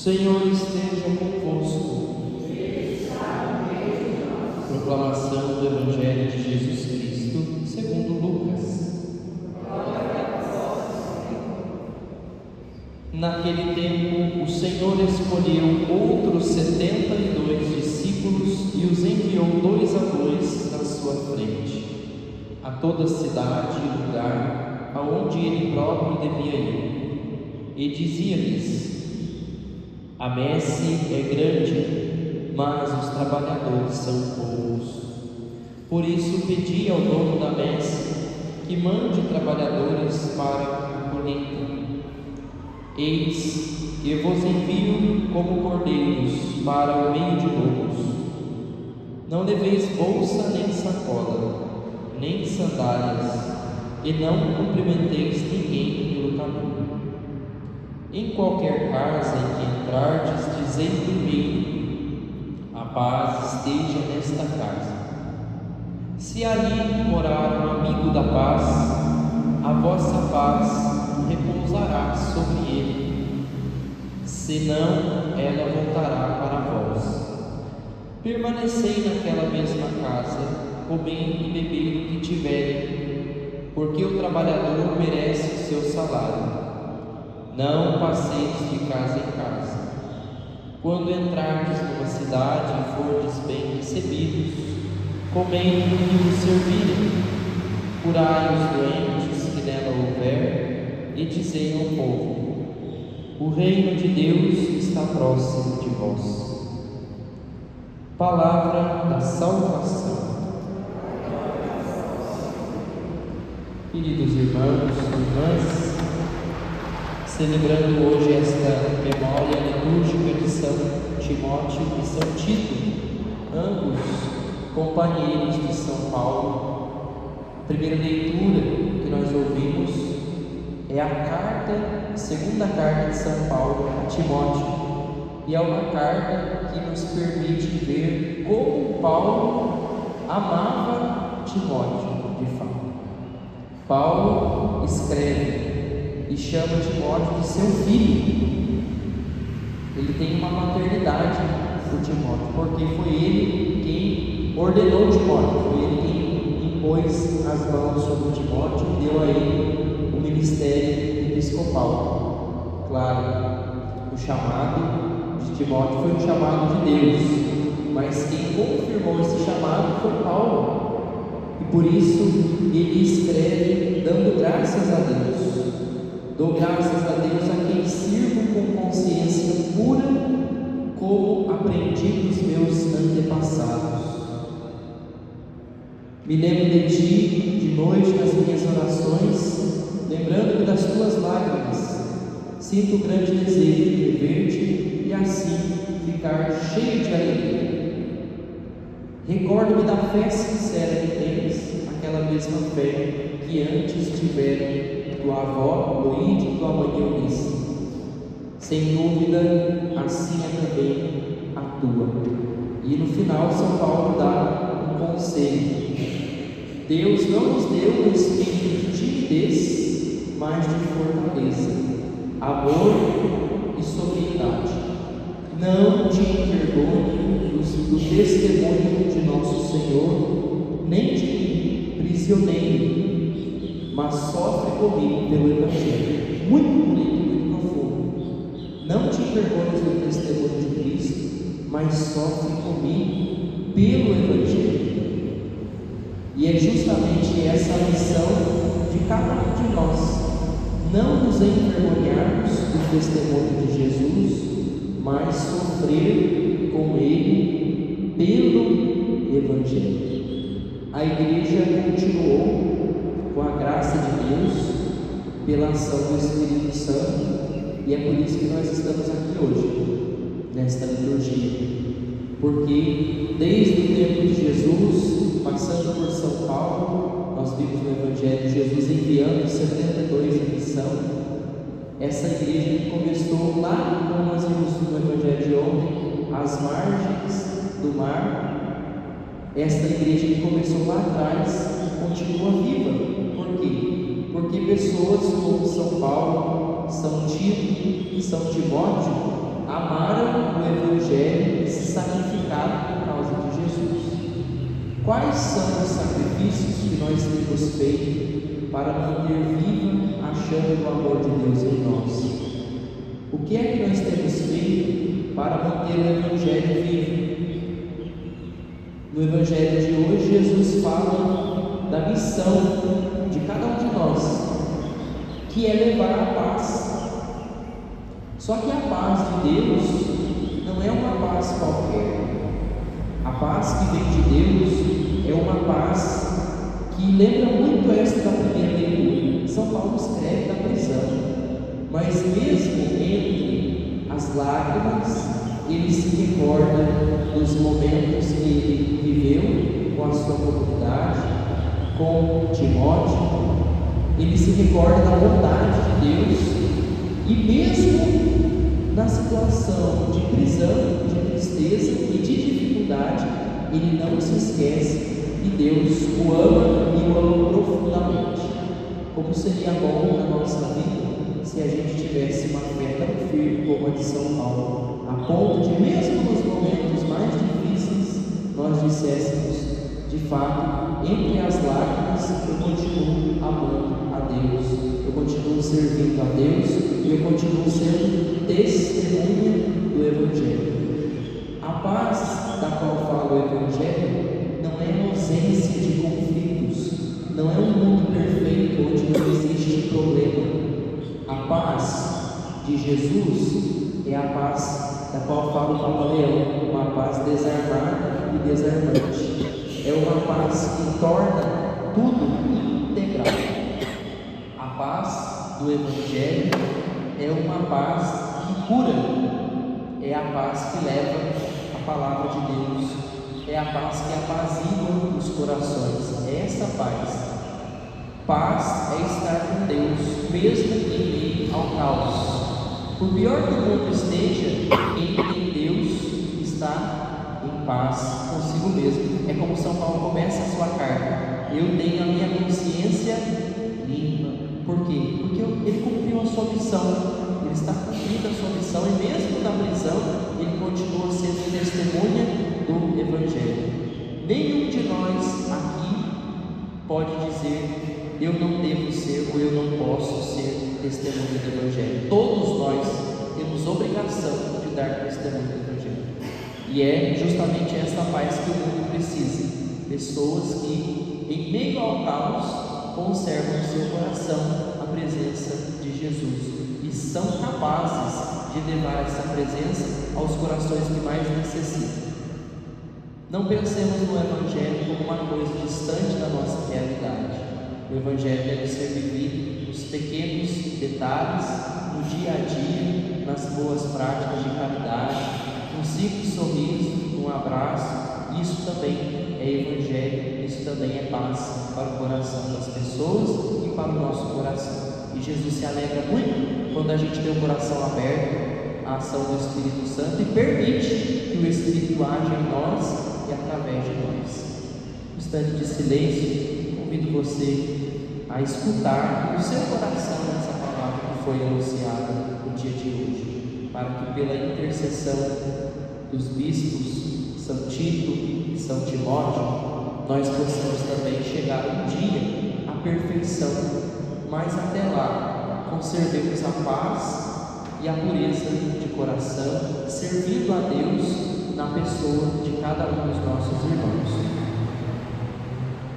Senhor esteja convosco. Proclamação do Evangelho de Jesus Cristo segundo Lucas. Naquele tempo, o Senhor escolheu outros 72 discípulos e os enviou 2 a 2 na sua frente, a toda cidade e lugar aonde ele próprio devia ir. E dizia-lhes: a messe é grande, mas os trabalhadores são poucos. Por isso pedi ao dono da messe que mande trabalhadores para a colheita. Eis que vos envio como cordeiros para o meio de lobos. Não leveis bolsa nem sacola, nem sandálias, e não cumprimenteis ninguém pelo caminho. Em qualquer casa em que entrardes, dizei primeiro: a paz esteja nesta casa. Se ali morar um amigo da paz, a vossa paz repousará sobre ele, senão ela voltará para vós. Permanecei naquela mesma casa, comendo e bebendo o que tiverem, porque o trabalhador merece o seu salário. Não passeis de casa em casa. Quando entrardes numa cidade e fordes bem recebidos, comei o que vos servirem, curai os doentes que nela houver, e dizei ao povo: o reino de Deus está próximo de vós. Palavra da salvação. Queridos irmãos e irmãs, celebrando hoje esta memória litúrgica de São Timóteo e São Tito, ambos companheiros de São Paulo. A primeira leitura que nós ouvimos é a segunda carta de São Paulo a Timóteo, e é uma carta que nos permite ver como Paulo amava Timóteo de fato. Paulo escreve e chama Timóteo de seu filho. Ele tem uma maternidade por Timóteo, porque foi ele quem ordenou Timóteo, foi ele quem impôs as mãos sobre Timóteo e deu a ele o ministério episcopal. Claro, o chamado de Timóteo foi um chamado de Deus, mas quem confirmou esse chamado foi Paulo. E por isso ele escreve dando graças a Deus. Dou graças a Deus a quem sirvo com consciência pura, como aprendi dos meus antepassados. Me lembro de ti de noite nas minhas orações, lembrando-me das tuas lágrimas. Sinto o grande desejo de ver-te e assim ficar cheio de alegria. Recordo-me da fé sincera que tens, aquela mesma fé que antes tiveram tua avó Loide e tua mãe Eunice. Sem dúvida, assim é também a tua. E no final, São Paulo dá um conselho: Deus não nos deu um espírito de timidez, mas de fortaleza, amor e sobriedade. Não te envergonhe do testemunho de nosso Senhor, nem de mim, prisioneiro, mas sofre comigo pelo Evangelho. Muito bonito, muito profundo. Não te envergonhes do testemunho de Cristo, mas sofre comigo pelo Evangelho. E é justamente essa a missão de cada um de nós: não nos envergonharmos do testemunho de Jesus, mas sofrer com Ele pelo Evangelho. A Igreja continuou, com a graça de Deus, pela ação do Espírito Santo, e é por isso que nós estamos aqui hoje, nesta liturgia, porque desde o tempo de Jesus, passando por São Paulo, nós vimos no Evangelho Jesus enviando 72 em missão. Essa igreja que começou lá, como nós vimos no Evangelho de ontem, às margens do mar. Esta igreja que começou lá atrás continua viva. Por quê? Porque pessoas como São Paulo, São Tito e São Timóteo amaram o Evangelho e se sacrificaram por causa de Jesus. Quais são os sacrifícios que nós temos feito para manter viva a chama do amor de Deus em nós? O que é que nós temos feito para manter o Evangelho vivo? No Evangelho de hoje, Jesus fala da missão de cada um de nós, que é levar a paz. Só que a paz de Deus não é uma paz qualquer. A paz que vem de Deus é uma paz que lembra muito esta da primeira leitura. São Paulo escreve da prisão, mas mesmo entre as lágrimas, ele se recorda dos momentos que ele viveu com a sua comunidade, com Timóteo. Ele se recorda da bondade de Deus, e mesmo na situação de prisão, de tristeza e de dificuldade, ele não se esquece que Deus o ama e o ama profundamente. Como seria bom na nossa vida se a gente tivesse uma fé tão firme como a de São Paulo, a ponto de, mesmo nos momentos mais difíceis, nós disséssemos: de fato, entre as lágrimas, eu continuo amando a Deus, eu continuo servindo a Deus e eu continuo sendo testemunha do Evangelho. A paz da qual fala o Evangelho não é ausência de conflitos, não é um mundo perfeito onde não existe problema. A paz de Jesus é a paz da qual fala o Papa Leão, uma paz desarmada e desarmante. É uma paz que torna tudo integral. A paz do Evangelho é uma paz que cura, é a paz que leva a palavra de Deus, é a paz que apazigua os corações. É essa paz. Paz é estar com Deus, mesmo em meio ao caos. Por pior que o mundo esteja, quem tem Deus está em paz consigo mesmo. É como São Paulo começa a sua carta: eu tenho a minha consciência limpa. Por quê? Porque ele cumpriu a sua missão, ele está cumprindo a sua missão, e mesmo na prisão, ele continua sendo testemunha do Evangelho. Nenhum de nós aqui pode dizer: eu não devo ser, ou eu não posso ser testemunha do Evangelho. Todos nós temos obrigação de dar testemunho do Evangelho, e é justamente essa paz que o mundo precisa. Pessoas que, em meio ao caos, conservam no seu coração a presença de Jesus e são capazes de levar essa presença aos corações que mais necessitam. Não pensemos no Evangelho como uma coisa distante da nossa realidade. O Evangelho deve ser vivido nos pequenos detalhes, no dia a dia, nas boas práticas de caridade, num simples sorriso, num abraço. Isso também é Evangelho, isso também é paz para o coração das pessoas e para o nosso coração. E Jesus se alegra muito quando a gente tem o coração aberto à ação do Espírito Santo e permite que o Espírito age em nós e através de nós. Um instante de silêncio, convido você a escutar no seu coração essa palavra que foi anunciada no dia de hoje, para que pela intercessão dos bispos São Tito e São Timóteo, nós possamos também chegar um dia à perfeição, mas até lá conservemos a paz e a pureza de coração, servindo a Deus na pessoa de cada um dos